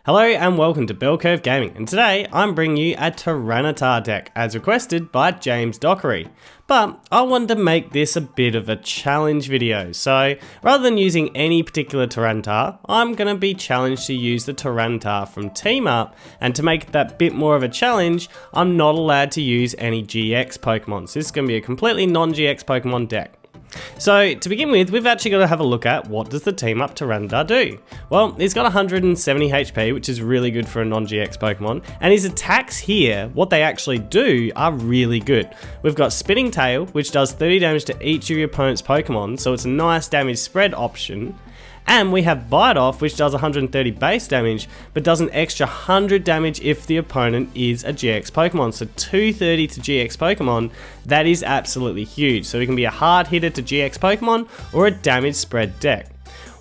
Hello and welcome to Bell Curve Gaming, and today I'm bringing you a Tyranitar deck as requested by James Dockery. But I wanted to make this a bit of a challenge video, so rather than using any particular Tyranitar, I'm going to be challenged to use the Tyranitar from Team Up, and to make that bit more of a challenge, I'm not allowed to use any GX Pokemon, so this is going to be a completely non-GX Pokemon deck. So to begin with, we've actually got to have a look at what does the Team Up Tyranitar do. Well, he's got 170 HP, which is really good for a non-GX Pokemon, and his attacks here, what they actually do, are really good. We've got Spinning Tail, which does 30 damage to each of your opponent's Pokemon, so it's a nice damage spread option. And we have Bite Off, which does 130 base damage, but does an extra 100 damage if the opponent is a GX Pokemon. So 230 to GX Pokemon, that is absolutely huge. So he can be a hard hitter to GX Pokemon or a damage spread deck.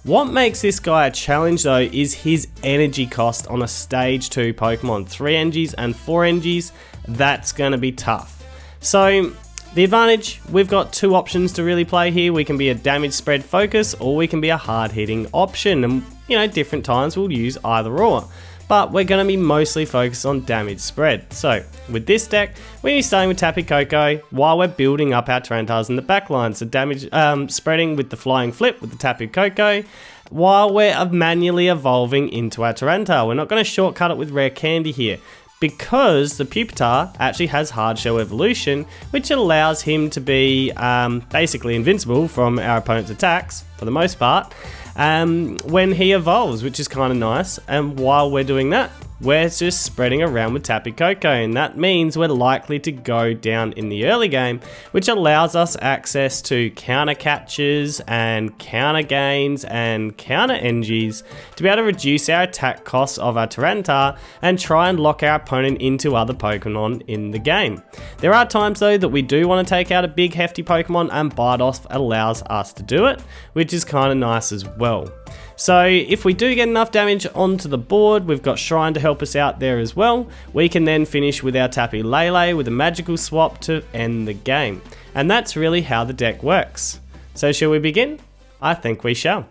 What makes this guy a challenge though is his energy cost on a stage 2 Pokemon. 3 NGs and 4 NGs, that's going to be tough. So the advantage, we've got two options to really play here. We can be a damage spread focus, or we can be a hard hitting option, and different times we'll use either or. But we're going to be mostly focused on damage spread. So with this deck, we're going to be starting with Tapu Koko while we're building up our Tyranitars in the back line. So damage spreading with the Flying Flip with the Tapu Koko, while we're manually evolving into our Tyranitar. We're not going to shortcut it with Rare Candy here, because the Pupitar actually has Hard Shell Evolution, which allows him to be basically invincible from our opponent's attacks, for the most part, when he evolves, which is kind of nice. And while we're doing that, we're just spreading around with Tapu Koko, and that means we're likely to go down in the early game, which allows us access to counter catches and counter gains and counter energies to be able to reduce our attack costs of our Tyranitar and try and lock our opponent into other Pokemon in the game. There are times though that we do want to take out a big hefty Pokemon, and Bite Off allows us to do it, which is kind of nice as well. So if we do get enough damage onto the board, we've got Shrine to help us out there as well. We can then finish with our Tapu Lele with a magical swap to end the game. And that's really how the deck works. So shall we begin? I think we shall.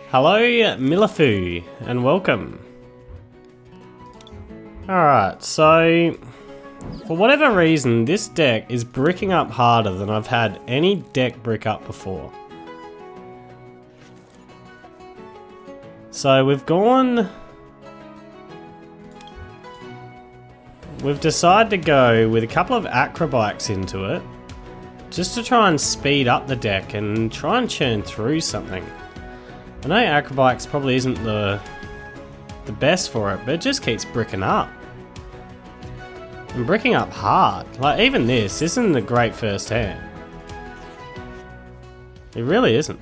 Hello Milafu, and welcome. Alright, so for whatever reason, this deck is bricking up harder than I've had any deck brick up before. So we've decided to go with a couple of Acro Bikes into it, just to try and speed up the deck and try and churn through something. I know Acro Bikes probably isn't the best for it, but it just keeps bricking up. And bricking up hard. Like even this isn't a great first hand. It really isn't.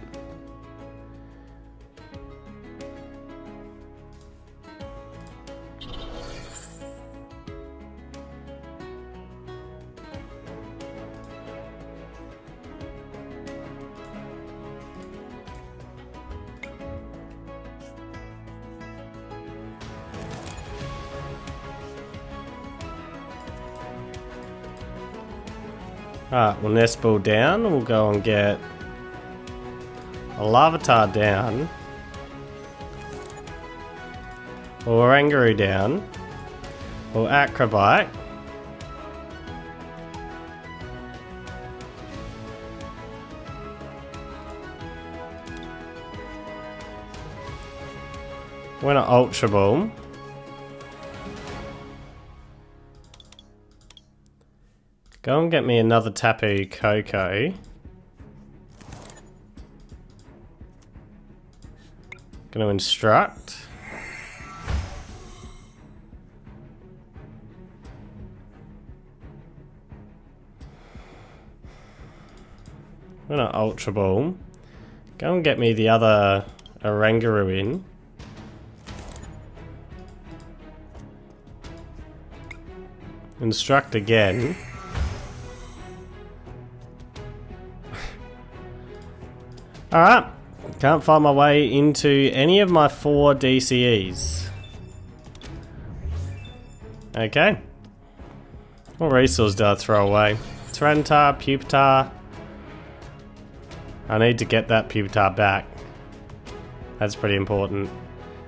Alright, we'll Nest Ball down, we'll go and get a Larvitar down, or Oranguru down, or Acro Bike. We're gonna Ultra Ball. Go and get me another Tapu Koko. Gonna Instruct. I'm gonna Ultra Ball. Go and get me the other Oranguru in. Instruct again. Alright, can't find my way into any of my 4 DCEs. Okay. What resource did I throw away? Tyranitar, Pupitar. I need to get that Pupitar back. That's pretty important.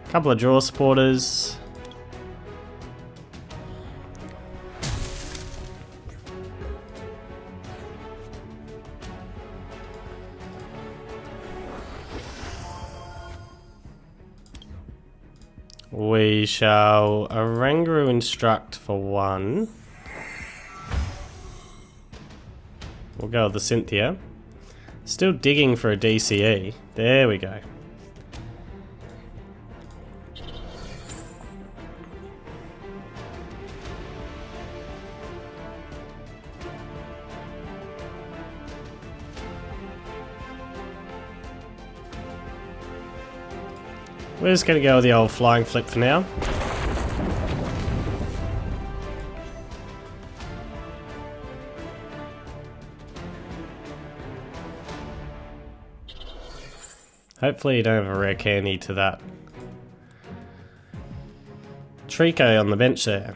Couple of draw supporters. We shall Oranguru instruct for 1. We'll go with the Cynthia. Still digging for a DCE. There we go. We're just going to go with the old flying flip for now. Hopefully you don't have a rare candy to that. Trico on the bench there.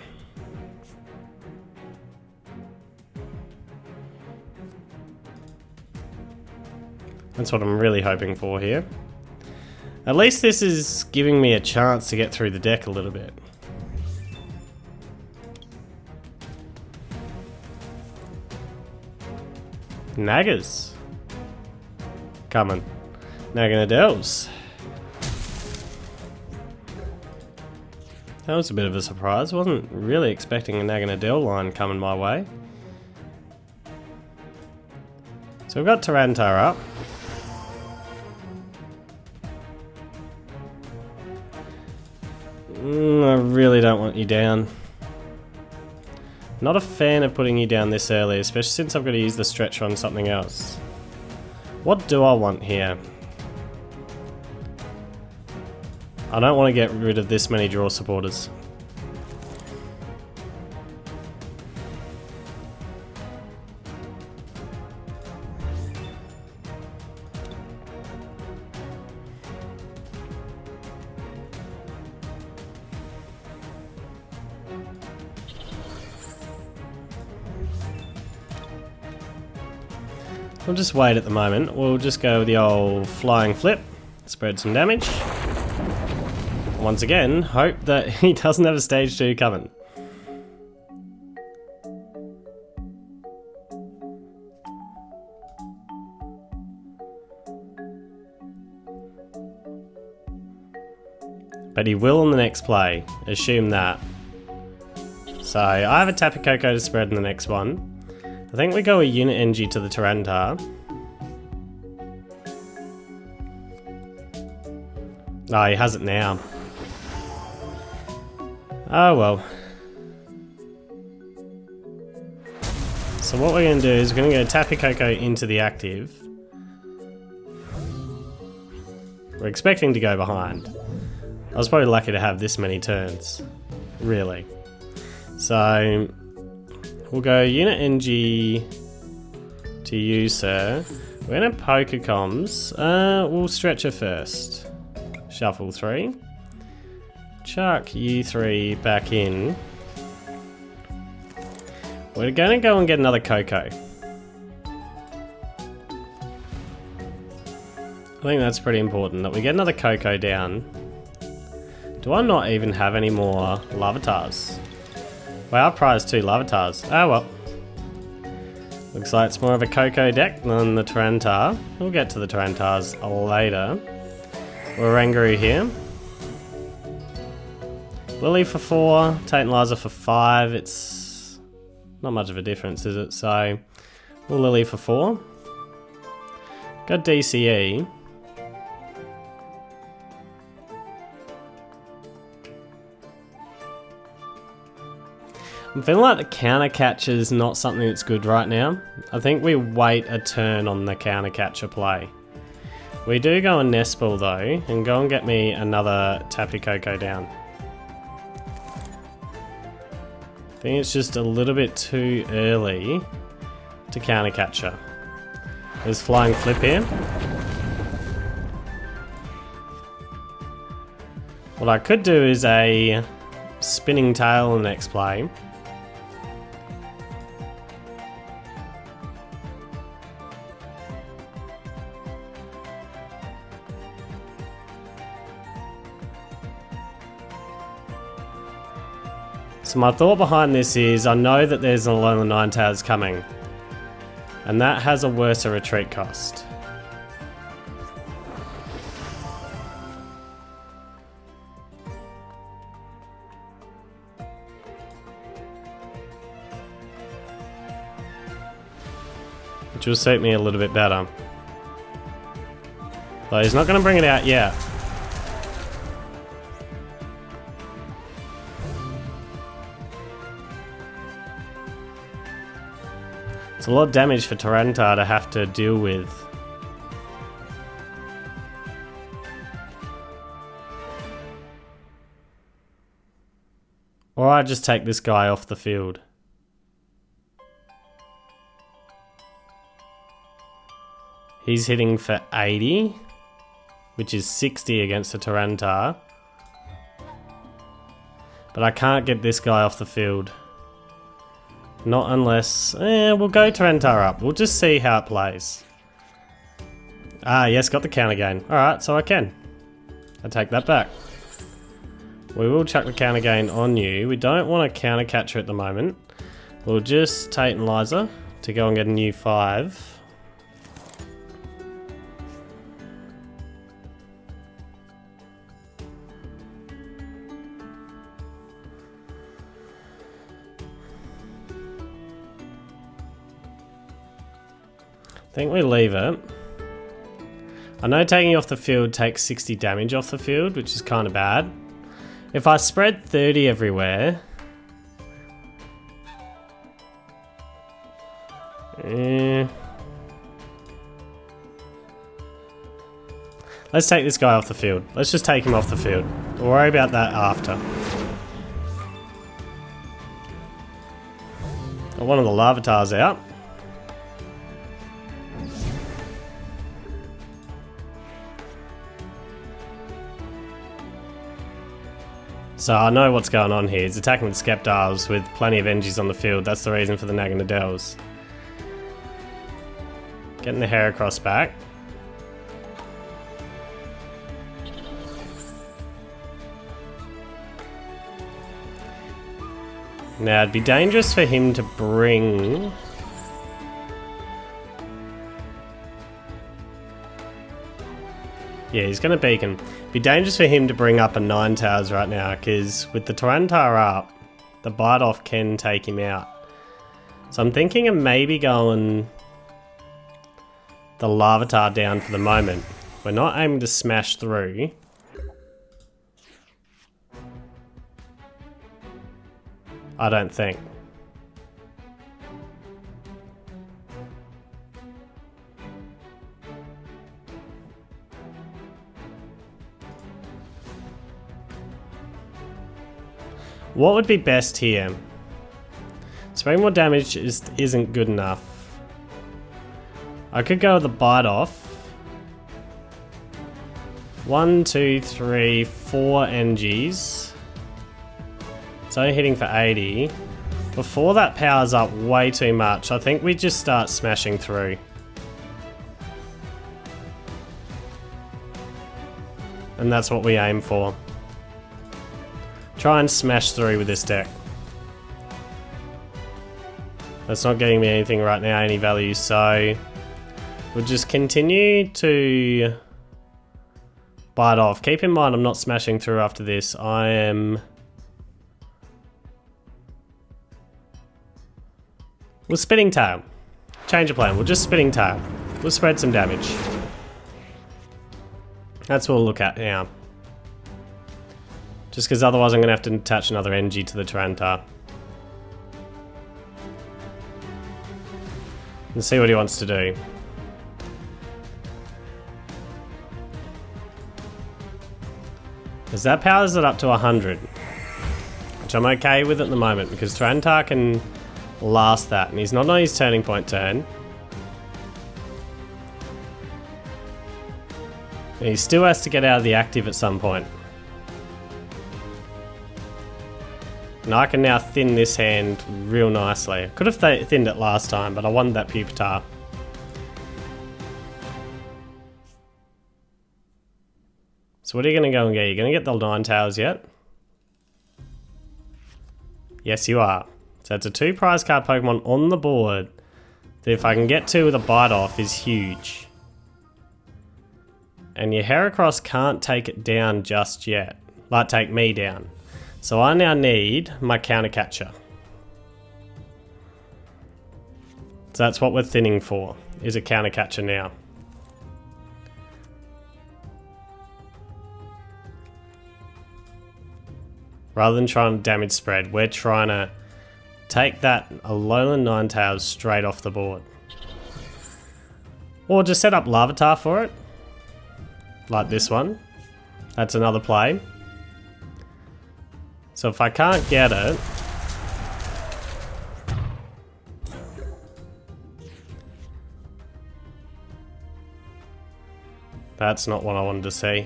That's what I'm really hoping for here. At least this is giving me a chance to get through the deck a little bit. Naggers. Coming. Naganadels. That was a bit of a surprise. Wasn't really expecting a Naganadel line coming my way. So we've got Tyranitar up. I really don't want you down. Not a fan of putting you down this early, especially since I've got to use the stretcher on something else. What do I want here? I don't want to get rid of this many draw supporters. We'll just wait at the moment. We'll just go with the old flying flip, spread some damage. Once again, hope that he doesn't have a stage 2 coming. But he will in the next play, assume that. So I have a Tapu Koko to spread in the next one. I think we go a Unit Energy to the Tyranitar. Oh, he has it now. Oh well. So what we're going to do is we're going to go Tapu Koko into the active. We're expecting to go behind. I was probably lucky to have this many turns. Really. So we'll go Unit Energy to you, sir. We're going to Pokecoms. We'll Stretcher first. Shuffle 3. Chuck you 3 back in. We're going to go and get another Koko. I think that's pretty important, that we get another Koko down. Do I not even have any more Larvitars? Well, I prized 2 Larvitars. Oh well. Looks like it's more of a Koko deck than the Tyranitar. We'll get to the Tyranitars later. Oranguru here. Lillie for 4, Tate Liza for 5. It's not much of a difference, is it? So we'll Lillie for 4. Got DCE. I'm feeling like the Counter Catcher is not something that's good right now. I think we wait a turn on the Counter Catcher play. We do go and Nespel though, and go and get me another Tapu Koko down. I think it's just a little bit too early to Counter Catcher. There's Flying Flip here. What I could do is a Spinning Tail in the next play. So my thought behind this is I know that there's a lot of Ninetales coming, and that has a worse retreat cost. which will suit me a little bit better. Though he's not going to bring it out yet. It's a lot of damage for Tyranitar to have to deal with. Or I just take this guy off the field. He's hitting for 80, which is 60 against the Tyranitar. But I can't get this guy off the field. Not unless... we'll go Tyranitar up. We'll just see how it plays. Ah, yes, got the counter gain. Alright, so I can. I take that back. We will chuck the counter gain on you. We don't want a Counter Catcher at the moment. We'll just Tate Liza to go and get a new 5. I think we leave it. I know taking you off the field takes 60 damage off the field, which is kind of bad. If I spread 30 everywhere... Let's take this guy off the field. Let's just take him off the field. We'll worry about that after. Got one of the Larvitars out. So I know what's going on here. He's attacking with Sceptiles with plenty of energies on the field. That's the reason for the Naganadels. Getting the Heracross back. Now it'd be dangerous for him to bring... Yeah, he's going to beacon. It'd be dangerous for him to bring up a Ninetales right now, because with the Tyranitar up, the Bite Off can take him out. So I'm thinking of maybe going the Larvitar down for the moment. We're not aiming to smash through. I don't think. What would be best here? Spraying more damage isn't good enough. I could go with the Bite Off. 1, 2, 3, 4 NGs. It's only hitting for 80. Before that powers up way too much, I think we just start smashing through. And that's what we aim for. Try and smash through with this deck. That's not getting me anything right now, any value, so we'll just continue to Bite Off. Keep in mind I'm not smashing through after this. I am... We'll Spitting Tail. Change of plan. We'll just Spitting Tail. We'll spread some damage. That's what we'll look at now. Just because otherwise I'm going to have to attach another energy to the Tyranitar. And see what he wants to do. Because that powers it up to 100. Which I'm okay with at the moment, because Tyranitar can last that. And he's not on his turning point turn. And he still has to get out of the active at some point. And I can now thin this hand real nicely. I could have thinned it last time, but I wanted that Pupitar. So what are you going to go and get? Are you going to get the Ninetales yet? Yes, you are. So it's a 2 prize card Pokemon on the board that if I can get 2 with a Bite Off is huge. And your Heracross can't take it down just yet. Like take me down. So I now need my Counter Catcher. So that's what we're thinning for, is a Counter Catcher now. Rather than trying to damage spread, we're trying to take that Alolan Ninetales straight off the board. Or just set up Larvitar for it. Like this one. That's another play. So if I can't get it... That's not what I wanted to see.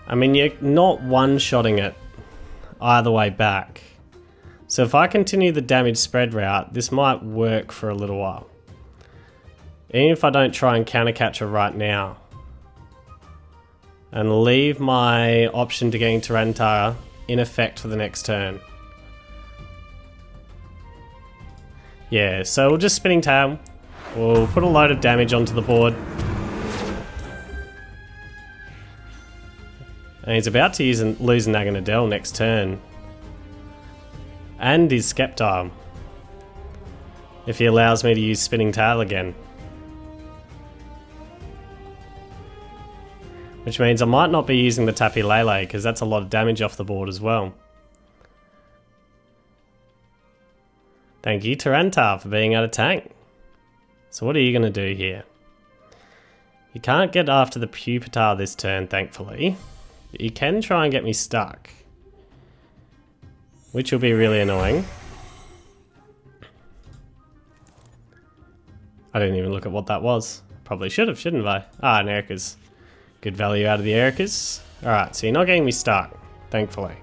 I mean, you're not one-shotting it either way back. So if I continue the damage spread route, this might work for a little while. Even if I don't try and Counter Catcher right now. And leave my option to getting Tyranitar in effect for the next turn. Yeah, so we'll just Spinning Tail. We'll put a load of damage onto the board. And he's about to lose an Naganadel next turn. And his Sceptile. If he allows me to use Spinning Tail again. Which means I might not be using the Tapu Lele, because that's a lot of damage off the board as well. Thank you, Tyranitar, for being out of tank. So what are you going to do here? You can't get after the Pupitar this turn, thankfully. But you can try and get me stuck. Which will be really annoying. I didn't even look at what that was. Probably should have, shouldn't I? Ah, an Erica's. Good value out of the Erica's. Alright, so you're not getting me stuck, thankfully.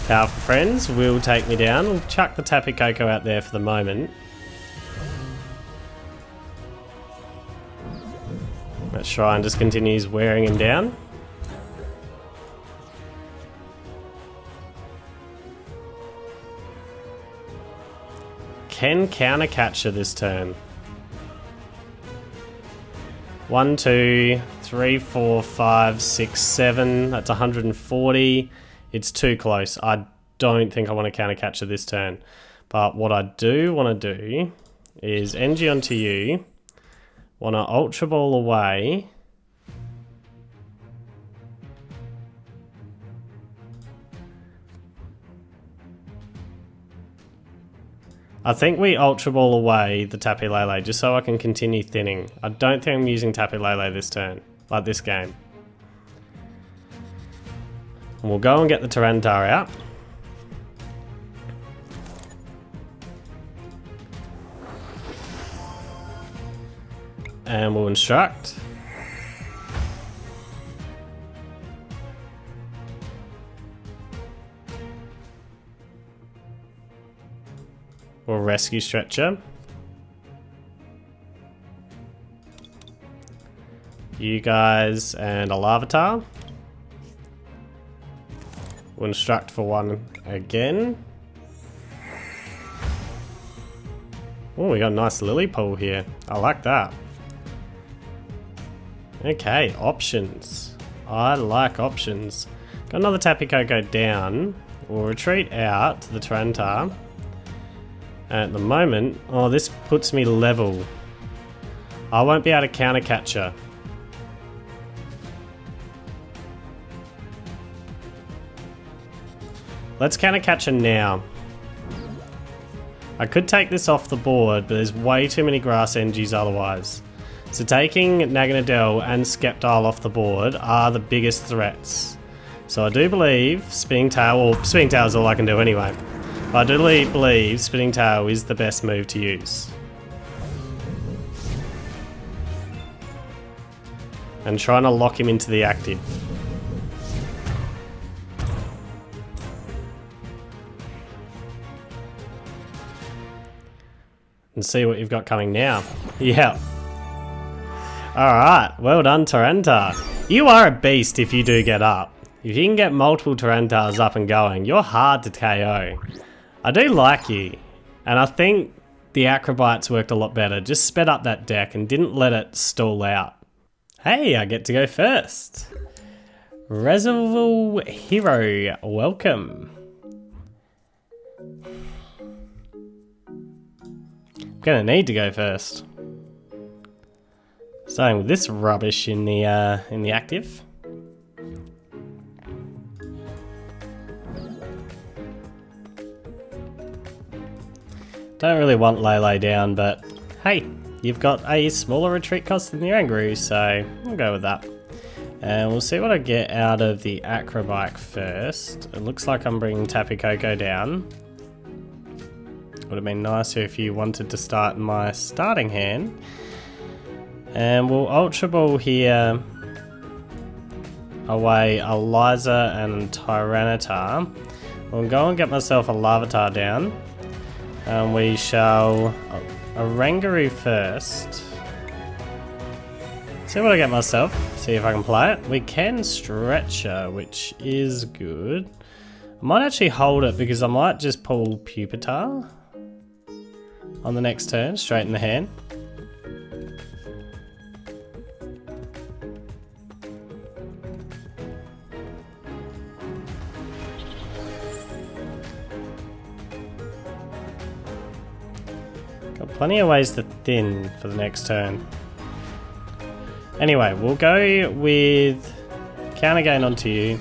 Powerful Friends will take me down. We'll chuck the Tapu Koko out there for the moment. That Shrine just continues wearing him down. Can Counter Catcher this turn. 1, 2, 3, 4, 5, 6, 7. That's 140. It's too close. I don't think I want to Counter Catcher this turn. But what I do want to do is NG onto you. Want to Ultra Ball away. I think we Ultra Ball away the Tapu Lele just so I can continue thinning. I don't think I'm using Tapu Lele this turn, like this game. And we'll go and get the Tyranitar out. And we'll instruct. We'll Rescue Stretcher. You guys and a Larvitar. We'll instruct for one again. Oh, we got a nice Lillie pool here. I like that. Okay, options. I like options. Got another Tapu Koko down. We'll retreat out to the Tyranitar. At the moment, oh, this puts me level. I won't be able to Counter Catcher. Let's Counter Catcher now. I could take this off the board, but there's way too many Grass NGs otherwise. So taking Naganadel and Sceptile off the board are the biggest threats. So I do believe Spinning Tail, or Spinning Tail is all I can do anyway. But I do believe Spinning Tail is the best move to use. And trying to lock him into the active. And see what you've got coming now. Yeah. Alright, well done Tyranitar. You are a beast if you do get up. If you can get multiple Tyranitars up and going, you're hard to KO. I do like you. And I think the Acrobites worked a lot better. Just sped up that deck and didn't let it stall out. Hey, I get to go first. Reservoir Hero, welcome. I'm gonna need to go first. Starting with this rubbish in the active. Don't really want Lele down, but hey, you've got a smaller retreat cost than the Oranguru, so we'll go with that. And we'll see what I get out of the Acro Bike first. It looks like I'm bringing Tapu Koko down. Would have been nicer if you wanted to start my starting hand. And we'll Ultra Ball here away Eliza and Tyranitar. We'll go and get myself a Larvitar down. And we shall Oranguru first. See what I get myself. See if I can play it. We can Stretcher, which is good. I might actually hold it because I might just pull Pupitar on the next turn, straight in the hand. Got plenty of ways to thin for the next turn. Anyway, we'll go with Counter Gain onto you.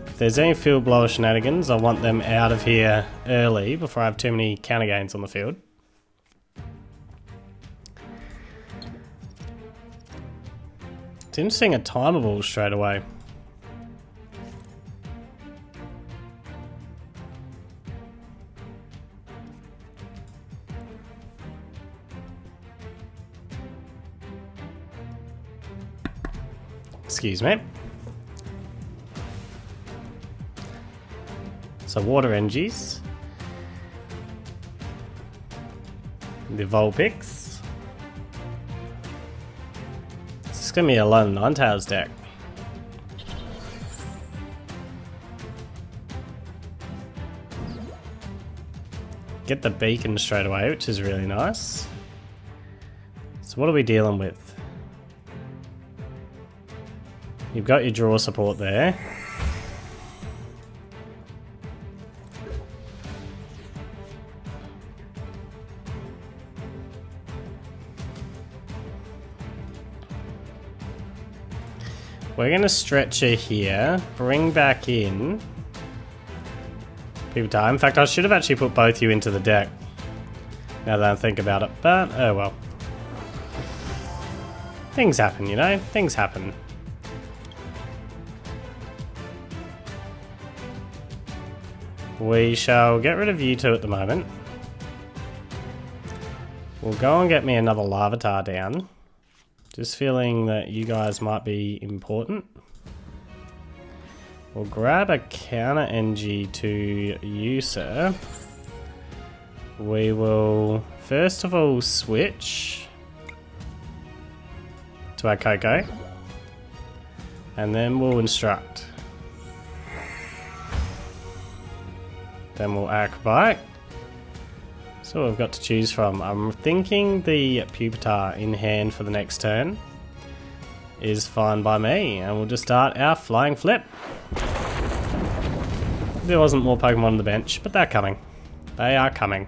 If there's any field blower shenanigans, I want them out of here early before I have too many counter gains on the field. It's interesting a timeable straight away. Excuse me. So water energies. The Vulpix. It's gonna be a lone Ninetales deck. Get the beacon straight away, which is really nice. So what are we dealing with? You've got your draw support there. We're going to Stretcher here, bring back in Pupitar. In fact, I should have actually put both you into the deck, now that I think about it, but oh well. Things happen, you know? Things happen. We shall get rid of you two at the moment. We'll go and get me another Larvitar down. Just feeling that you guys might be important. We'll grab a Counter Energy to you, sir. We will first of all switch to our Koko. And then we'll Instruct. Then we'll Acro Bike. So what we've got to choose from. I'm thinking the Pupitar in hand for the next turn is fine by me. And we'll just start our Flying Flip. There wasn't more Pokemon on the bench, but they're coming. They are coming.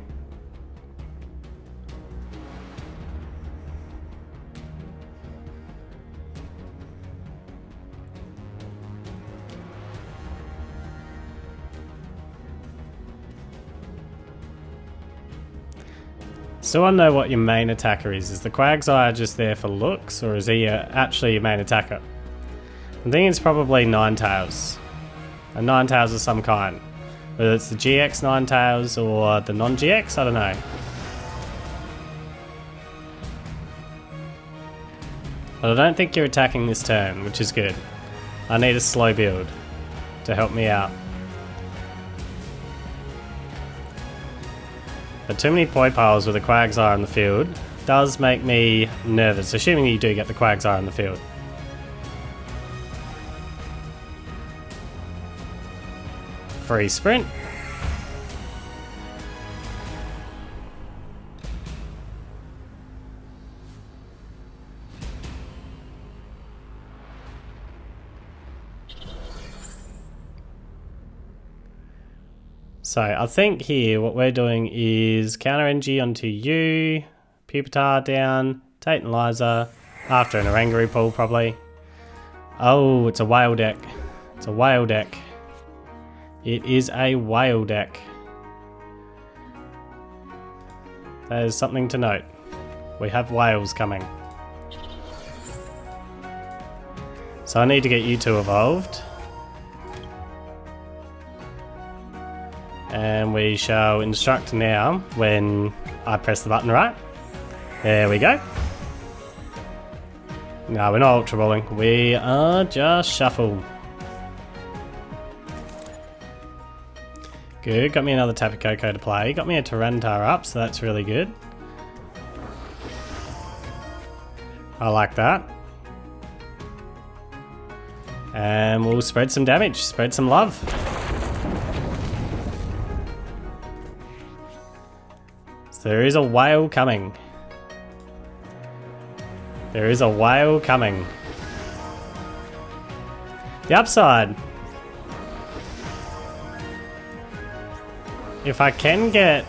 Still want to know what your main attacker is. Is the Quagsire just there for looks, or is he actually your main attacker? I'm thinking it's probably Ninetales. A Ninetales of some kind. Whether it's the GX Ninetales or the non-GX, I don't know. But I don't think you're attacking this turn, which is good. I need a slow build to help me out. But too many poi piles with a Quagsire in the field does make me nervous, assuming you do get the Quagsire in the field. Free sprint. So I think here what we're doing is Counter Energy on TEU, Pupitar down, Tate Liza, after an Oranguru pull probably. Oh, it's a whale deck. It's a whale deck. It is a whale deck. That is something to note. We have whales coming. So I need to get you two evolved. And we shall instruct now when I press the button, right? There we go. No, we're not ultra balling. We are just shuffle. Good, got me another Tapu Koko to play. Got me a Tyranitar up, so that's really good. I like that. And we'll spread some damage, spread some love. So there is a whale coming. There is a whale coming. The upside. If I can get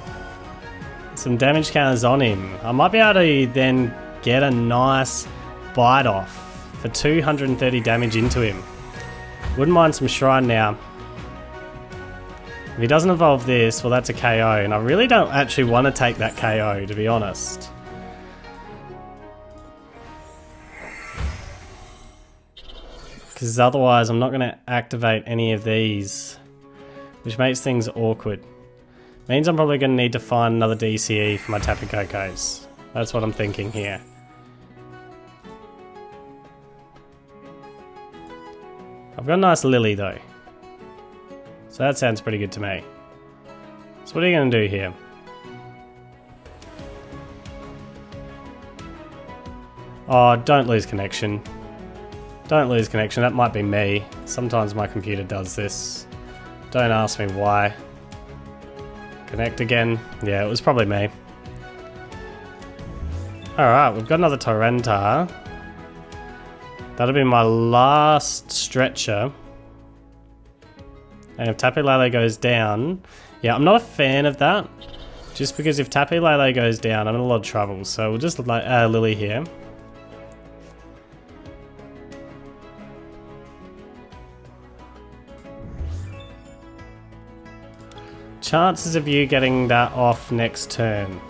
some damage counters on him, I might be able to then get a nice bite off for 230 damage into him. Wouldn't mind some Shrine now. If he doesn't evolve this, well, that's a KO, and I really don't actually want to take that KO, to be honest. Because otherwise I'm not going to activate any of these, which makes things awkward. Means I'm probably going to need to find another DCE for my Tapu Kokos. That's what I'm thinking here. I've got a nice Lillie though. So that sounds pretty good to me. So what are you going to do here? Oh, don't lose connection. Don't lose connection, that might be me. Sometimes my computer does this. Don't ask me why. Connect again. Yeah, it was probably me. Alright, we've got another Tyranitar. That'll be my last stretcher. And if Tapu Lele goes down... Yeah, I'm not a fan of that. Just because if Tapu Lele goes down, I'm in a lot of trouble. So we'll just Lillie here. Chances of you getting that off next turn.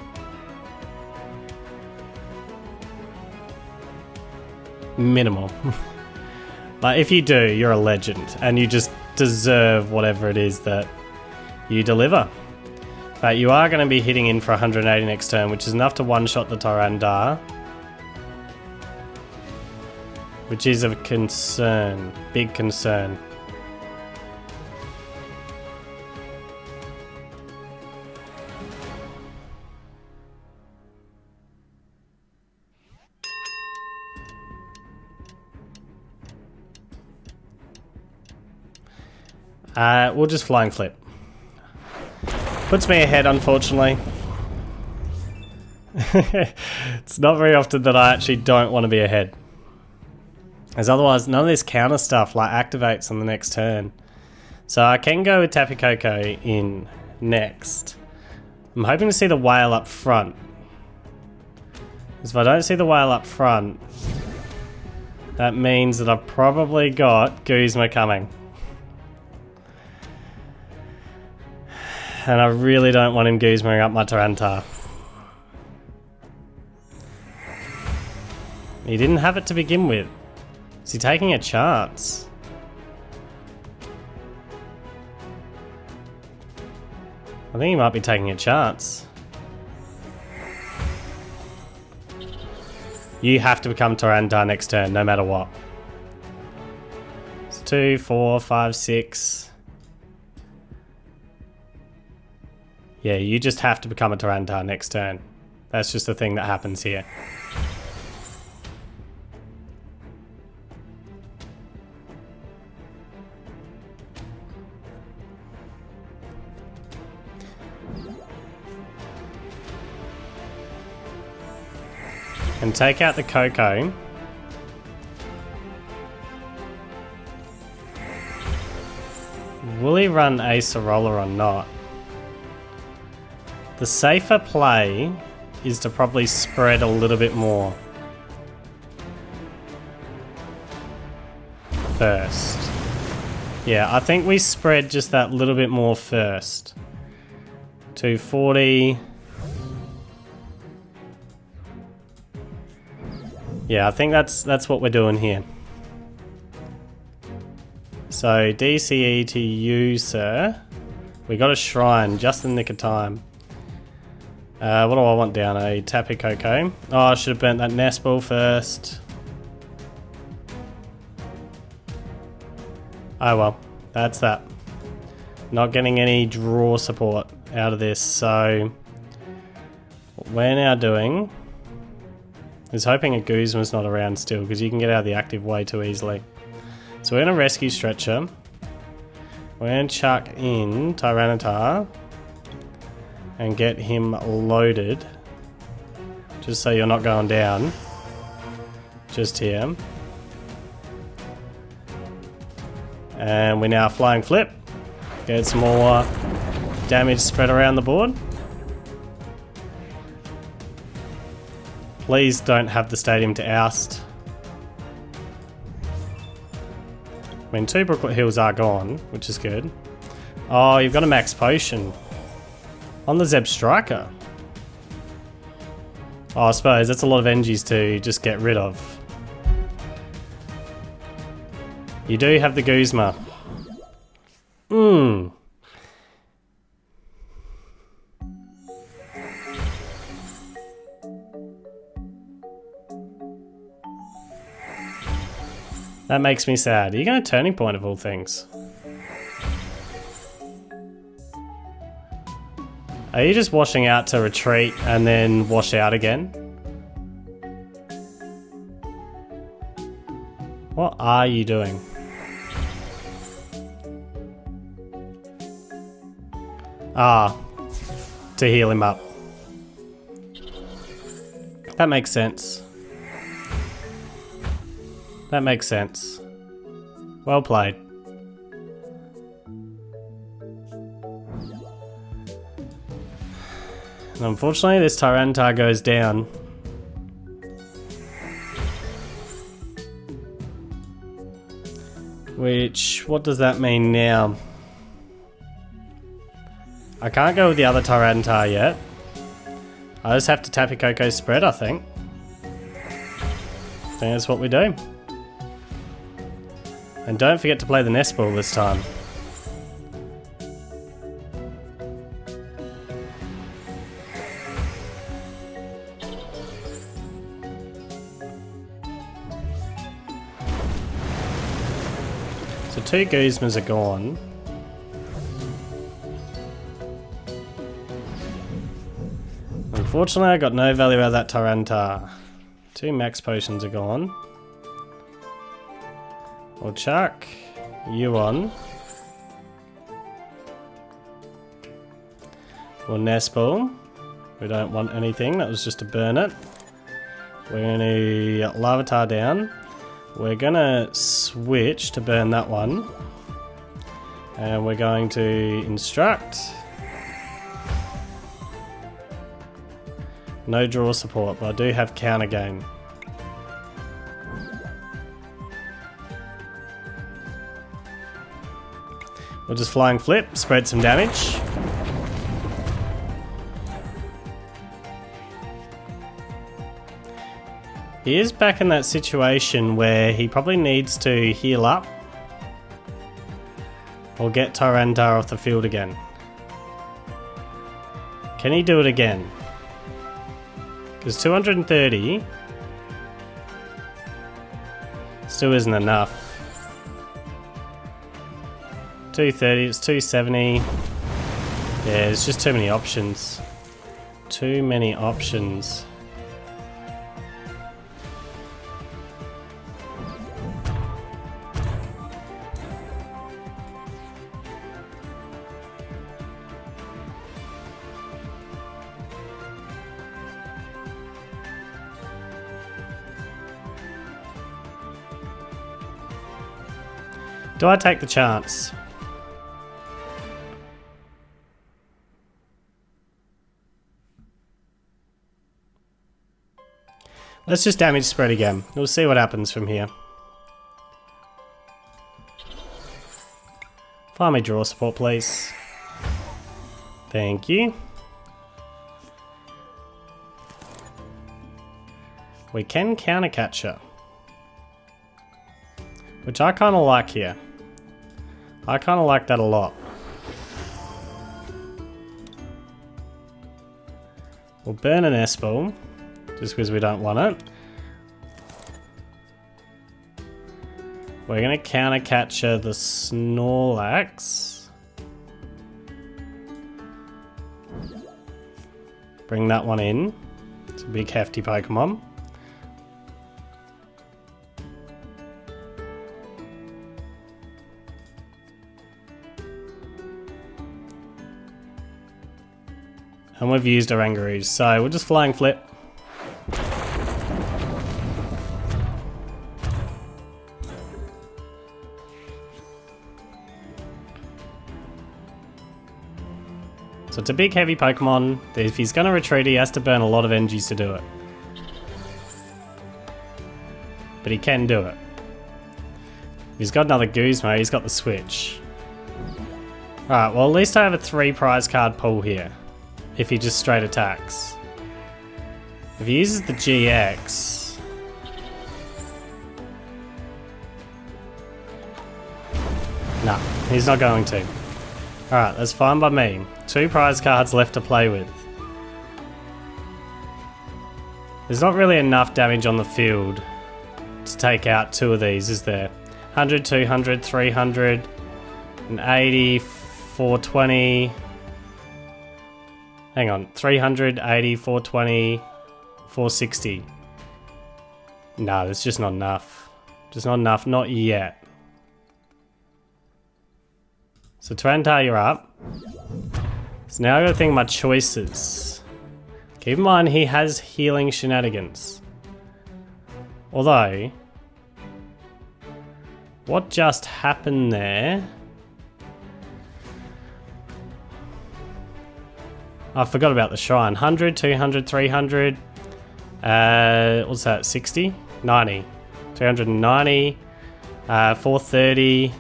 Minimal. Like, if you do, you're a legend, and you just deserve whatever it is that you deliver. But you are going to be hitting in for 180 next turn, which is enough to one-shot the Tyranitar. Which is a concern. Big concern. We'll just flying flip. Puts me ahead, unfortunately. It's not very often that I actually don't want to be ahead. As otherwise, none of this counter stuff like activates on the next turn. So I can go with Tapu Koko in next. I'm hoping to see the whale up front. Because if I don't see the whale up front, that means that I've probably got Guzma coming. And I really don't want him Guzmaing up my Tyranitar. He didn't have it to begin with. Is he taking a chance? I think he might be taking a chance. You have to become Tyranitar next turn, no matter what. It's 2, 4, 5, 6... Yeah, you just have to become a Tyranitar next turn. That's just the thing that happens here. And take out the Koko. Will he run Ace or Roller or not? The safer play is to probably spread a little bit more first. Yeah, I think we spread just that little bit more first. 240. Yeah, I think that's what we're doing here. So DCE to you, sir. We got a shrine just in the nick of time. What do I want down? A Tapu Koko. Oh, I should have burnt that nest ball first. Oh well, that's that. Not getting any draw support out of this, so what we're now doing is hoping a Guzma's not around still, because you can get out of the active way too easily. So we're going to Rescue Stretcher. We're going to chuck in Tyranitar and get him loaded, just so you're not going down. Just here. And we're now Flying Flip. Get some more damage spread around the board. Please don't have the stadium to oust. I mean, 2 Brooklet Hills are gone, which is good. Oh, you've got a max potion on the Zeb Striker. Oh, I suppose that's a lot of energies to just get rid of. You do have the Guzma. That makes me sad. Are you going to Turning Point of all things? Are you just washing out to retreat and then wash out again? What are you doing? Ah, to heal him up. That makes sense. That makes sense. Well played. And unfortunately, this Tyranitar goes down. Which, what does that mean now? I can't go with the other Tyranitar yet. I just have to Tapu Koko spread, I think. I think that's what we do. And don't forget to play the nest ball this time. So 2 Guzmas are gone. Unfortunately, I got no value out of that Tyranitar. 2 max potions are gone. We'll chuck you on. We'll nest ball. We don't want anything, that was just to burn it. We're going to Larvitar down. We're going to switch to burn that one. And we're going to instruct. No draw support, but I do have counter gain. We'll just Flying Flip, spread some damage. He is back in that situation where he probably needs to heal up or get Tyranitar off the field again. Can he do it again? Because 230 still isn't enough. 230, it's 270. Yeah, there's just too many options. Too many options. Do I take the chance? Let's just damage spread again. We'll see what happens from here. Find me draw support, please. Thank you. We can Counter Catcher, which I kind of like here. I kind of like that a lot. We'll burn an S-Ball, just because we don't want it. We're going to Counter Catcher the Snorlax. Bring that one in. It's a big hefty Pokemon. And we've used Oranguru, so we'll just Flying Flip. So it's a big heavy Pokemon. If he's going to retreat, he has to burn a lot of energies to do it. But he can do it. He's got another Guzma, he's got the switch. Alright, well at least I have a 3 prize card pool here. If he just straight attacks. If he uses the GX... Nah, he's not going to. Alright, that's fine by me. 2 prize cards left to play with. There's not really enough damage on the field to take out 2 of these, is there? 100, 200, 300, and 80, 420... Hang on, 300, 80, 420, 460. No, that's just not enough. Just not enough, not yet. So Tyranitar, you're up. So now I gotta think of my choices. Keep in mind he has healing shenanigans. Although, what just happened there? I forgot about the shrine. 100, 200, 300. What's that? 60? 90. 390. 430.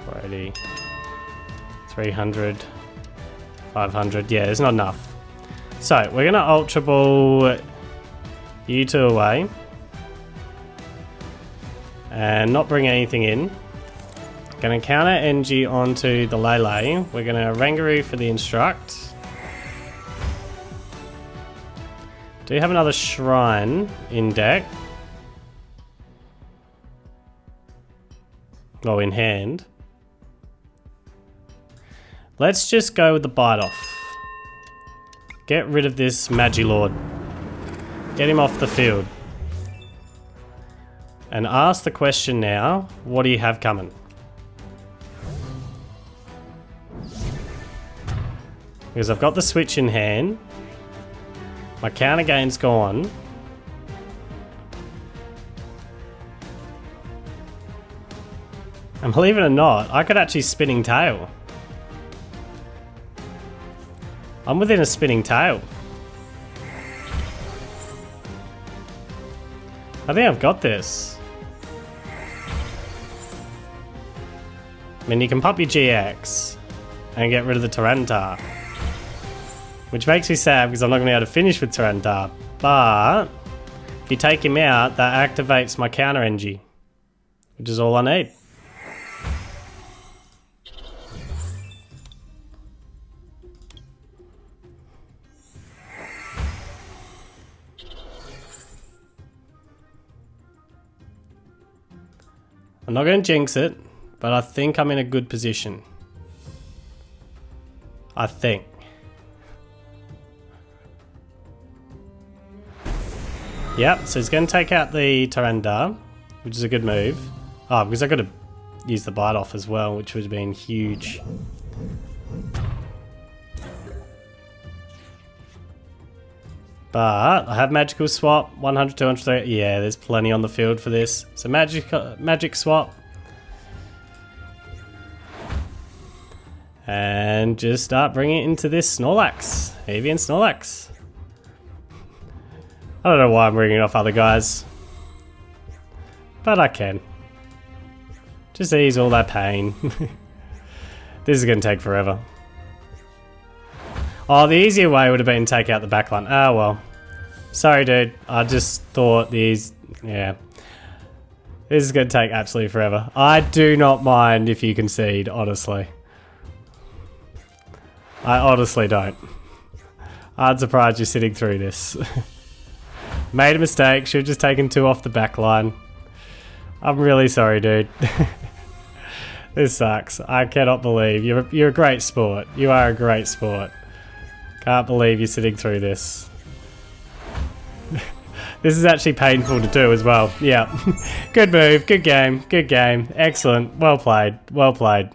480. 300. 500. Yeah, there's not enough. So, we're going to Ultra Ball you 2 away. And not bring anything in. Going to Counter Energy onto the Lele. We're going to Oranguru for the Instruct. Do you have another Shrine in deck? Oh, in hand. Let's just go with the Bite Off. Get rid of this Magilord. Get him off the field. And ask the question now, what do you have coming? Because I've got the switch in hand. My counter gain's gone. And believe it or not, I could actually Spinning Tail. I'm within a Spinning Tail. I think I've got this. I mean, you can pop your GX and get rid of the Tyranitar. Which makes me sad because I'm not going to be able to finish with Tyranitar. But if you take him out, that activates my Counter Energy. Which is all I need. I'm not going to jinx it, but I think I'm in a good position. I think. Yep, so he's going to take out the Tyranitar, which is a good move. Oh, because I could have used the Bite Off as well, which would have been huge. But I have Magical Swap, 100, 200, 300. Yeah, there's plenty on the field for this. So Magic Swap. And just start bringing it into this Snorlax. Avian Snorlax. I don't know why I'm ringing off other guys. But I can. Just ease all that pain. This is going to take forever. Oh, the easier way would have been to take out the backline. Oh, well. Sorry, dude. I just thought these... Yeah. This is going to take absolutely forever. I do not mind if you concede, honestly. I honestly don't. I'm surprised you're sitting through this. Made a mistake. Should have just taken 2 off the backline. I'm really sorry, dude. This sucks. I cannot believe you're a great sport. You are a great sport. Can't believe you're sitting through this. This is actually painful to do as well. Yeah. Good move. Good game. Good game. Excellent. Well played. Well played.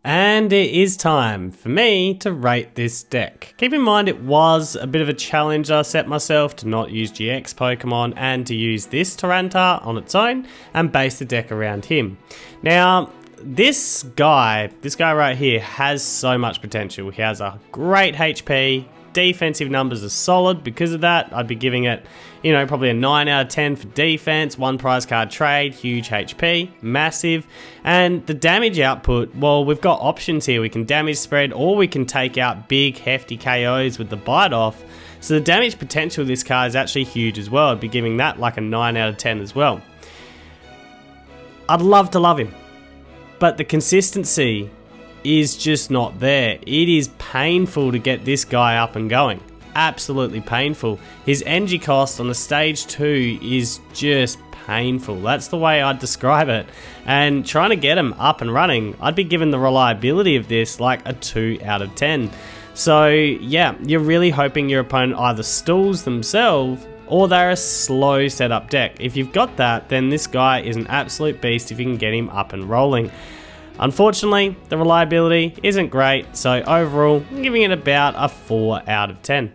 And it is time for me to rate this deck. Keep in mind it was a bit of a challenge I set myself to not use GX Pokemon and to use this Tyranitar on its own and base the deck around him. Now, this guy right here has so much potential. He has a great HP, defensive numbers are solid. Because of that, I'd be giving it, you know, probably a 9 out of 10 for defense, 1 prize card trade, huge HP, massive. And the damage output, well, we've got options here. We can damage spread or we can take out big, hefty KOs with the bite off. So the damage potential of this card is actually huge as well. I'd be giving that like a 9 out of 10 as well. I'd love to love him, but the consistency is just not there. It is painful to get this guy up and going. Absolutely painful. His energy cost on the stage 2 is just painful. That's the way I'd describe it. And trying to get him up and running, I'd be giving the reliability of this like a 2 out of 10. So yeah, you're really hoping your opponent either stalls themselves or they're a slow setup deck. If you've got that, then this guy is an absolute beast if you can get him up and rolling. Unfortunately, the reliability isn't great, so overall, I'm giving it about a 4 out of 10.